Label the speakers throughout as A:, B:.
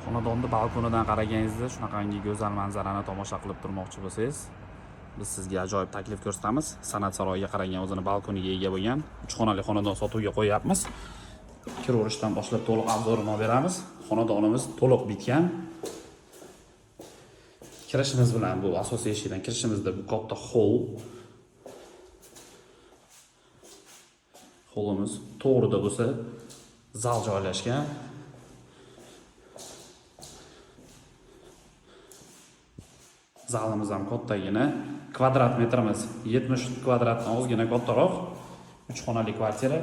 A: Xonadonni balkonidan qaraganingizda shunaqangi go'zal manzarani tomosha qilib turmoqchi bo'lsangiz, biz sizga ajoyib taklif ko'rsatamiz. San'at saroyiga qaragan o'zini balkoniga ega bo'lgan 3 xonali xonadon sotuvga qo'yapmiz. Kiraverishdan boshlab to'liq obzorini olib beramiz. Xonadonimiz to'liq bitgan. Kirishimiz bilan bu asosiy eshikdan kirishimizda bu katta hol. Holimiz to'g'rida bo'lsa zal joylashgan. Zalimiz ham kattagina. Kvadrat metrimiz 70 kvadratdan ozgina kattaroq. 3 xonali kvartira.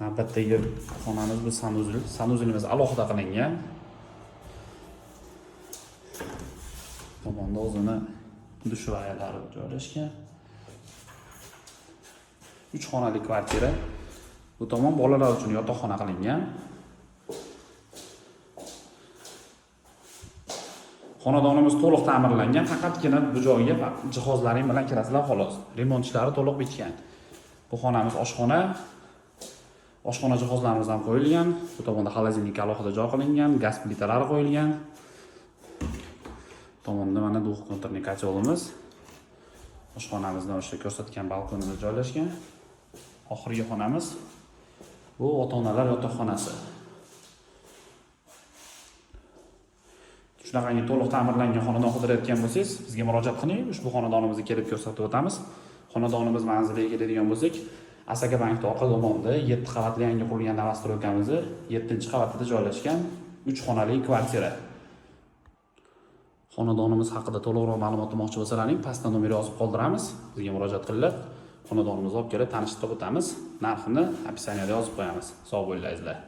A: Navbatdagi xonamiz bu sanuzil. Sanuzilimiz alohida qilingan. Tomonda o'zini dush vayalari joylashgan. 3 xonali kvartira. Bu tomon bolalar uchun yotoqxona qilingan. Xonadonimiz to'liq ta'mirlangan, faqatgina bu joyga jihozlaring bilan kirasizlar xolos. Remont ishlari to'liq bitgan. Bu xonamiz oshxona. Oshxona jihozlarimiz ham qo'yilgan. Bu tomonda xolodilnik alohida joy qilingan, gaz plitalari qo'yilgan. Tomonda mana duxovkaning kacholimiz. Oshxonamizda o'sha ko'rsatgan balkonimiz joylashgan. Oxirgi xonamiz bu ota-onalar yotoqxonasi. Shunaqangi to'liq ta'mirlangan xonadon qidirayotgan bo'lsangiz, bizga murojaat qiling. Ushbu xonadonimizni kelib ko'rsatib o'tamiz. Xonadonimiz manziliga keladigan bo'lsak, Asaka bankning orqa tomonida 7 qavatli yangi qurilgan novostroykamiz 7-qavatida joylashgan 3 xonali kvartira. Xonadonimiz haqida to'liqroq ma'lumot olmoqchi bo'lsalaring, pastda nomer yozib qoldiramiz. Bizga murojaat qilinglar. Xonadonimizni olib kelib tanishtirib o'tamiz. Narxini opisaniyada yozib qo'yamiz. Sog' bo'linglar.